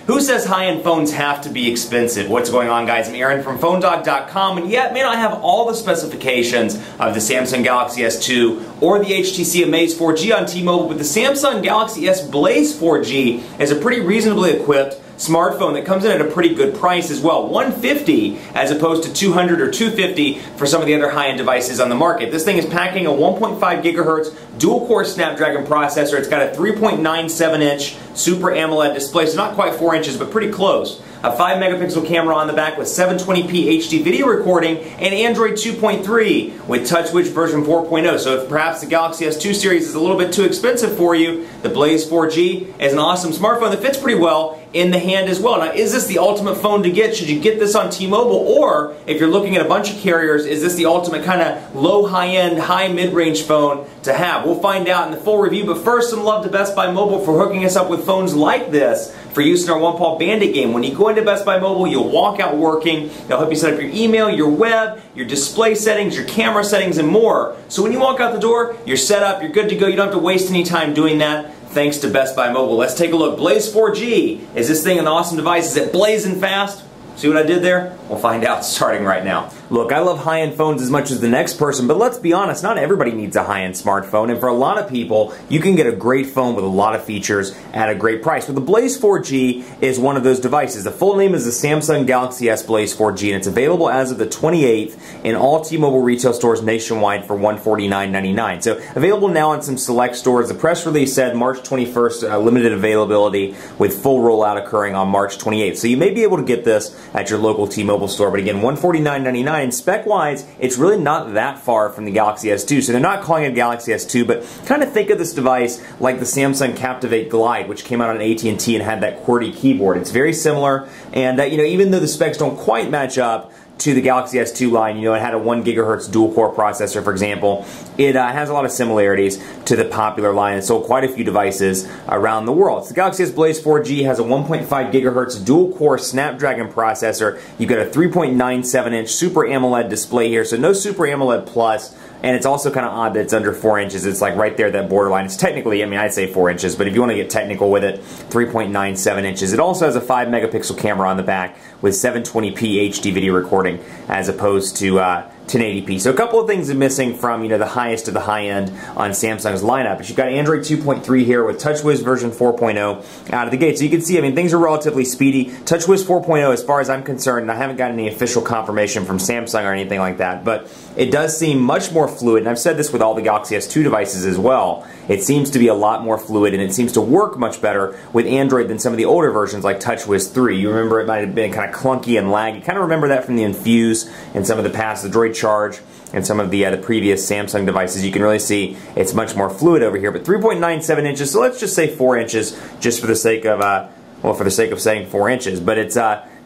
Who says high-end phones have to be expensive? What's going on, guys? I'm Aaron from PhoneDog.com, and yet may not have all the specifications of the Samsung Galaxy S2 or the HTC Amaze 4G on T-Mobile, but the Samsung Galaxy S Blaze 4G is a pretty reasonably equipped smartphone that comes in at a pretty good price as well. $150 as opposed to $200 or $250 for some of the other high-end devices on the market. This thing is packing a 1.5 gigahertz dual-core Snapdragon processor. It's got a 3.97-inch Super AMOLED display, so not quite 4 inches, but pretty close. A 5-megapixel camera on the back with 720p HD video recording, and Android 2.3 with TouchWiz version 4.0. So if perhaps the Galaxy S2 series is a little bit too expensive for you, the Blaze 4G is an awesome smartphone that fits pretty well in the hand as well. Now, is this the ultimate phone to get? Should you get this on T-Mobile? Or, if you're looking at a bunch of carriers, is this the ultimate kind of low high-end, high mid-range phone to have? We'll find out in the full review, but first, some love to Best Buy Mobile for hooking us up with phones like this for use in our One Paw Bandit game. When you go into Best Buy Mobile, you'll walk out working. They'll help you set up your email, your web, your display settings, your camera settings, and more. So when you walk out the door, you're set up, you're good to go. You don't have to waste any time doing that, thanks to Best Buy Mobile. Let's take a look. Blaze 4G. Is this thing an awesome device? Is it blazing fast? See what I did there? We'll find out starting right now. Look, I love high-end phones as much as the next person, but let's be honest, not everybody needs a high-end smartphone, and for a lot of people, you can get a great phone with a lot of features at a great price. But the Blaze 4G is one of those devices. The full name is the Samsung Galaxy S Blaze 4G, and it's available as of the 28th in all T-Mobile retail stores nationwide for $149.99. So available now in some select stores. The press release said March 21st, limited availability, with full rollout occurring on March 28th. So you may be able to get this at your local T-Mobile store, but again, $149.99. Spec-wise, it's really not that far from the Galaxy S2, so they're not calling it Galaxy S2, but kind of think of this device like the Samsung Captivate Glide, which came out on AT&T and had that QWERTY keyboard. It's very similar, and even though the specs don't quite match up to the Galaxy S2 line, it had a 1 gigahertz dual-core processor, for example. It has a lot of similarities to the popular line. It sold quite a few devices around the world. So the Galaxy S Blaze 4G has a 1.5 gigahertz dual-core Snapdragon processor. You've got a 3.97-inch Super AMOLED display here, so no Super AMOLED Plus. And it's also kind of odd that it's under 4 inches. It's like right there, that borderline. It's technically, I'd say 4 inches, but if you want to get technical with it, 3.97 inches. It also has a 5-megapixel camera on the back with 720p HD video recording as opposed to 1080p. So a couple of things are missing from, the highest of the high-end on Samsung's lineup. But you've got Android 2.3 here with TouchWiz version 4.0 out of the gate. So you can see, things are relatively speedy. TouchWiz 4.0, as far as I'm concerned, and I haven't gotten any official confirmation from Samsung or anything like that, but it does seem much more fluid, and I've said this with all the Galaxy S2 devices as well. It seems to be a lot more fluid, and it seems to work much better with Android than some of the older versions like TouchWiz 3. You remember it might have been kind of clunky and laggy. Kind of remember that from the Infuse and some of the past, the Droid Charge, and some of the previous Samsung devices. You can really see it's much more fluid over here. But 3.97 inches, so let's just say 4 inches, just for the sake of, saying 4 inches. But it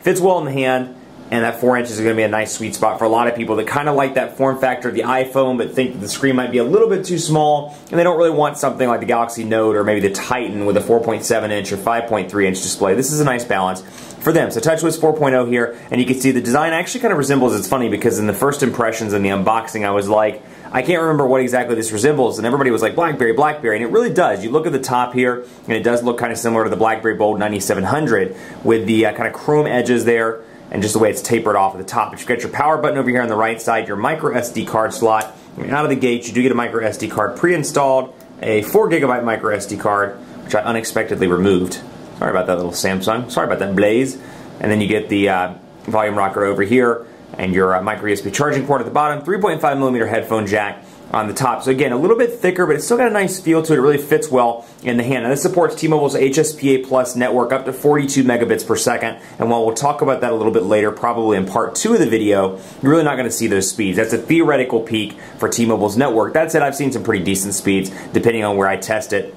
fits well in the hand. And that 4 inches is going to be a nice sweet spot for a lot of people that kind of like that form factor of the iPhone, but think that the screen might be a little bit too small, and they don't really want something like the Galaxy Note or maybe the Titan with a 4.7-inch or 5.3-inch display. This is a nice balance for them. So TouchWiz 4.0 here, and you can see the design actually kind of resembles, it's funny because in the first impressions in the unboxing I was like, I can't remember what exactly this resembles, and everybody was like, BlackBerry, BlackBerry, and it really does. You look at the top here, and it does look kind of similar to the BlackBerry Bold 9700 with the kind of chrome edges there, and just the way it's tapered off at the top. But you've got your power button over here on the right side, your micro SD card slot. Out of the gate, you do get a micro SD card pre-installed, a 4GB micro SD card, which I unexpectedly removed. Sorry about that, little Samsung. Sorry about that, Blaze. And then you get the volume rocker over here, and your micro USB charging port at the bottom, 3.5mm headphone jack on the top. So again, a little bit thicker, but it's still got a nice feel to it. It really fits well in the hand. Now this supports T-Mobile's HSPA Plus network up to 42 megabits per second. And while we'll talk about that a little bit later, probably in part 2 of the video, you're really not going to see those speeds. That's a theoretical peak for T-Mobile's network. That said, I've seen some pretty decent speeds depending on where I test it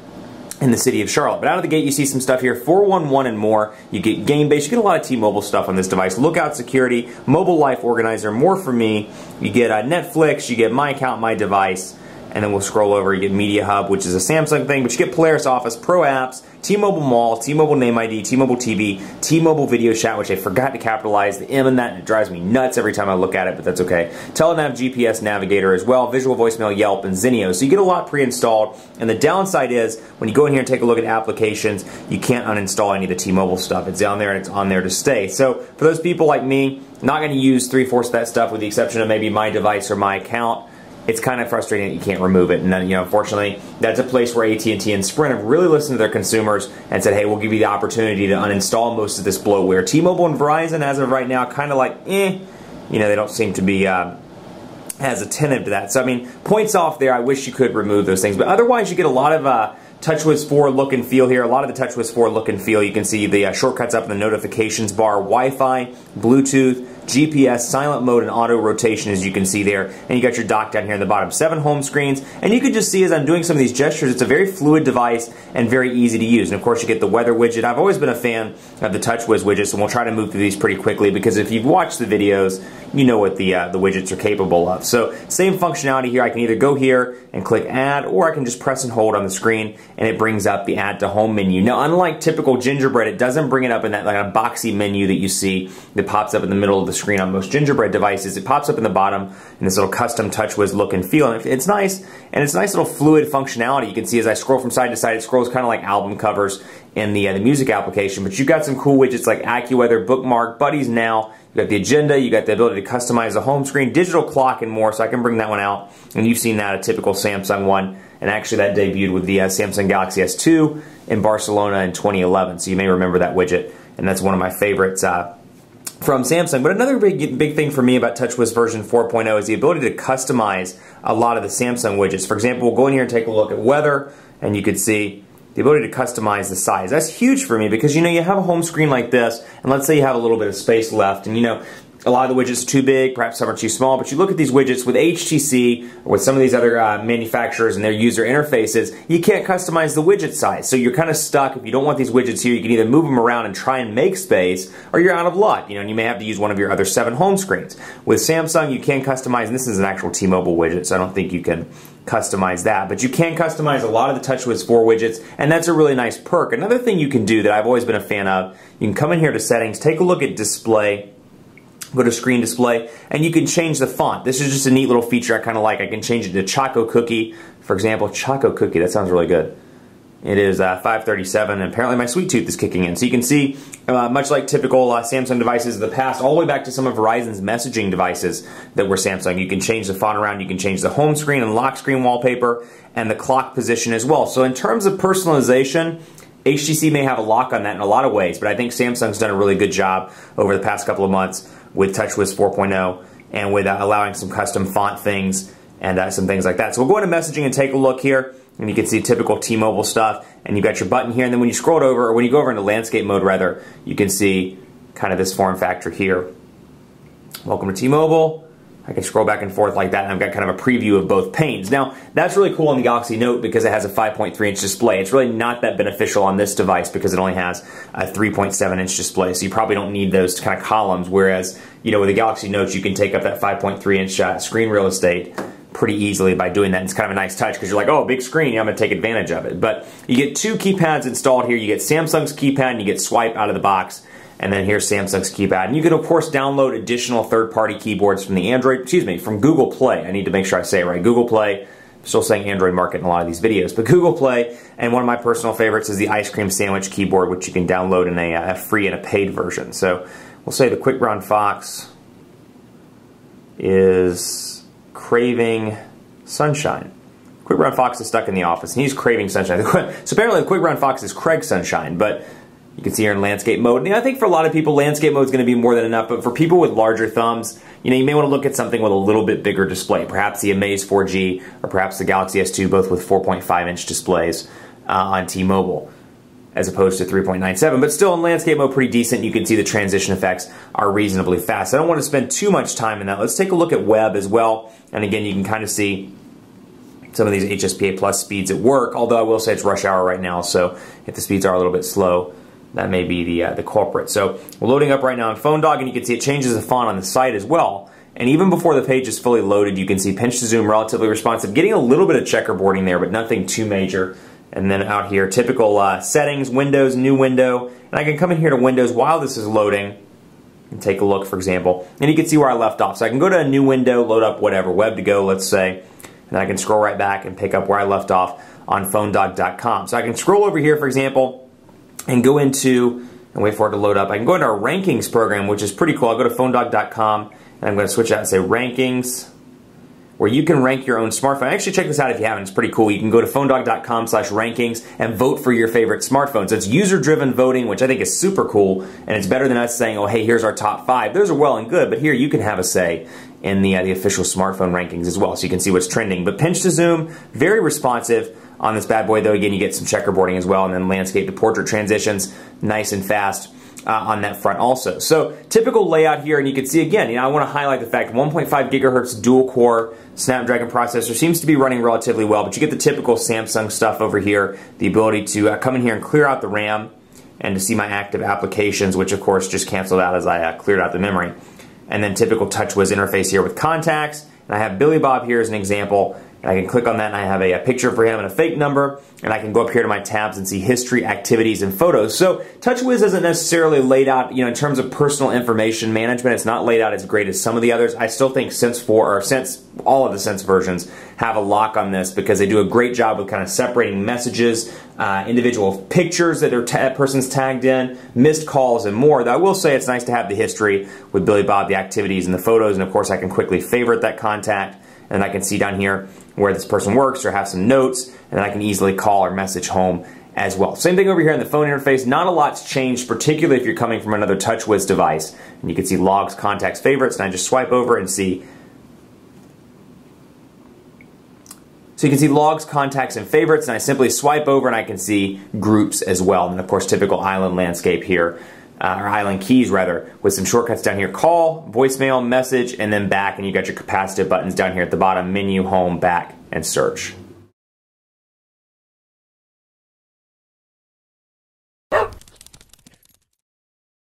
in the city of Charlotte. But out of the gate, you see some stuff here, 411 and more. You get game-based. You get a lot of T-Mobile stuff on this device. Lookout Security, Mobile Life Organizer, more for me. You get Netflix, you get My Account, My Device, and then we'll scroll over. You get Media Hub, which is a Samsung thing, but you get Polaris Office, Pro Apps, T-Mobile Mall, T-Mobile Name ID, T-Mobile TV, T-Mobile Video Chat, which I forgot to capitalize the M in that, and it drives me nuts every time I look at it, but that's okay. Telenav GPS Navigator as well, Visual Voicemail, Yelp, and Zenio. So you get a lot pre-installed, and the downside is, when you go in here and take a look at applications, you can't uninstall any of the T-Mobile stuff. It's on there, and it's on there to stay. So for those people like me, not going to use 3/4 of that stuff with the exception of maybe my device or my account. It's kind of frustrating that you can't remove it, and then, you know, unfortunately, that's a place where AT&T and Sprint have really listened to their consumers and said, hey, we'll give you the opportunity to uninstall most of this bloatware. T-Mobile and Verizon, as of right now, kind of like, you know, they don't seem to be as attentive to that. So, I mean, points off there. I wish you could remove those things, but otherwise, you get a lot of TouchWiz 4 look and feel here. A lot of the TouchWiz 4 look and feel. You can see the shortcuts up in the notifications bar, Wi-Fi, Bluetooth, GPS, silent mode, and auto rotation, as you can see there. And you got your dock down here in the bottom. 7 home screens. And you can just see as I'm doing some of these gestures, it's a very fluid device and very easy to use. And of course, you get the weather widget. I've always been a fan of the TouchWiz widgets, and we'll try to move through these pretty quickly because if you've watched the videos, you know what the widgets are capable of. So same functionality here. I can either go here and click Add, or I can just press and hold on the screen, and it brings up the Add to Home menu. Now, unlike typical Gingerbread, it doesn't bring it up in that like a boxy menu that you see that pops up in the middle of the screen on most Gingerbread devices. It pops up in the bottom in this little custom TouchWiz look and feel, and it's nice, and it's nice little fluid functionality. You can see as I scroll from side to side, it scrolls kind of like album covers in the music application, but you've got some cool widgets like AccuWeather, Bookmark, Buddies Now, you got the agenda, you got the ability to customize the home screen, digital clock, and more, so I can bring that one out, and you've seen that, a typical Samsung one, and actually that debuted with the Samsung Galaxy S2 in Barcelona in 2011, so you may remember that widget, and that's one of my favorites from Samsung. But another big thing for me about TouchWiz version 4.0 is the ability to customize a lot of the Samsung widgets. For example, we'll go in here and take a look at weather, and you can see the ability to customize the size. That's huge for me because, you know, you have a home screen like this, and let's say you have a little bit of space left, and, you know, a lot of the widgets are too big, perhaps some are too small, but you look at these widgets with HTC or with some of these other manufacturers and their user interfaces, you can't customize the widget size. So you're kind of stuck. If you don't want these widgets here, you can either move them around and try and make space, or you're out of luck, you know, and you may have to use one of your other 7 home screens. With Samsung, you can customize, and this is an actual T-Mobile widget, so I don't think you can customize that, but you can customize a lot of the TouchWiz 4 widgets, and that's a really nice perk. Another thing you can do that I've always been a fan of, you can come in here to settings, take a look at display, go to screen display, and you can change the font. This is just a neat little feature I kind of like. I can change it to Choco Cookie, for example. Choco Cookie, that sounds really good. It is 537, and apparently my sweet tooth is kicking in. So you can see, much like typical Samsung devices of the past, all the way back to some of Verizon's messaging devices that were Samsung, you can change the font around, you can change the home screen and lock screen wallpaper, and the clock position as well. So in terms of personalization, HTC may have a lock on that in a lot of ways, but I think Samsung's done a really good job over the past couple of months with TouchWiz 4.0 and with allowing some custom font things and some things like that. So we'll go into messaging and take a look here, and you can see typical T-Mobile stuff, and you've got your button here, and then when you scroll it over, or when you go over into landscape mode rather, you can see kind of this form factor here. Welcome to T-Mobile. I can scroll back and forth like that, and I've got kind of a preview of both panes. Now, that's really cool on the Galaxy Note because it has a 5.3-inch display. It's really not that beneficial on this device because it only has a 3.7-inch display, so you probably don't need those kind of columns, whereas, you know, with the Galaxy Note, you can take up that 5.3-inch screen real estate pretty easily by doing that. And it's kind of a nice touch because you're like, oh, big screen, yeah, I'm going to take advantage of it. But you get 2 keypads installed here. You get Samsung's keypad, and you get Swipe out of the box. And then here's Samsung's keypad. And you can, of course, download additional third-party keyboards from from Google Play. I need to make sure I say it right. Google Play. I'm still saying Android Market in a lot of these videos. But Google Play, and one of my personal favorites is the Ice Cream Sandwich keyboard, which you can download in a free and a paid version. So we'll say the Quick Brown Fox is craving sunshine. Quick Brown Fox is stuck in the office, and he's craving sunshine. So apparently the Quick Brown Fox is Craig Sunshine, but you can see here in landscape mode. And I think for a lot of people, landscape mode is going to be more than enough, but for people with larger thumbs, you know, you may want to look at something with a little bit bigger display, perhaps the Amaze 4G or perhaps the Galaxy S2, both with 4.5-inch displays on T-Mobile, as opposed to 3.97. But still, in landscape mode, pretty decent. You can see the transition effects are reasonably fast. I don't want to spend too much time in that. Let's take a look at web as well. And again, you can kind of see some of these HSPA Plus speeds at work, although I will say it's rush hour right now, so if the speeds are a little bit slow, that may be the culprit. So we're loading up right now on PhoneDog, and you can see it changes the font on the site as well. And even before the page is fully loaded, you can see pinch to zoom, relatively responsive, getting a little bit of checkerboarding there, but nothing too major. And then out here, typical settings, Windows, new window. And I can come in here to Windows while this is loading and take a look, for example. And you can see where I left off. So I can go to a new window, load up whatever, web to go, let's say. And then I can scroll right back and pick up where I left off on PhoneDog.com. So I can scroll over here, for example, and go into, and wait for it to load up. I can go into our rankings program, which is pretty cool. I'll go to PhoneDog.com. And I'm going to switch out and say rankings, where you can rank your own smartphone. Actually, check this out if you haven't. It's pretty cool. You can go to phonedog.com/rankings and vote for your favorite smartphones. So it's user-driven voting, which I think is super cool, and it's better than us saying, oh, hey, here's our top 5. Those are well and good, but here you can have a say in the official smartphone rankings as well, so you can see what's trending. But pinch to zoom, very responsive on this bad boy, though. Again, you get some checkerboarding as well, and then landscape to portrait transitions, nice and fast. On that front also. So typical layout here, and you can see again, I want to highlight the fact 1.5 gigahertz dual core Snapdragon processor seems to be running relatively well, but you get the typical Samsung stuff over here, the ability to come in here and clear out the RAM and to see my active applications, which of course just canceled out as I cleared out the memory. And then typical TouchWiz interface here with contacts, and I have Billy Bob here as an example. And I can click on that and I have a picture for him and a fake number, and I can go up here to my tabs and see history, activities, and photos. So TouchWiz isn't necessarily laid out, in terms of personal information management. It's not laid out as great as some of the others. I still think Sense all of the Sense versions have a lock on this because they do a great job with kind of separating messages, individual pictures that a person's tagged in, missed calls, and more. Though I will say it's nice to have the history with Billy Bob, the activities, and the photos, and of course I can quickly favorite that contact, and I can see down here where this person works or have some notes, and then I can easily call or message home as well. Same thing over here in the phone interface. Not a lot's changed, particularly if you're coming from another TouchWiz device. And you can see logs, contacts, favorites, and I just swipe over and see. So you can see logs, contacts, and favorites, and I simply swipe over and I can see groups as well. And of course, typical island landscape here. Or island keys rather, with some shortcuts down here, call, voicemail, message, and then back, and you got your capacitive buttons down here at the bottom, menu, home, back, and search.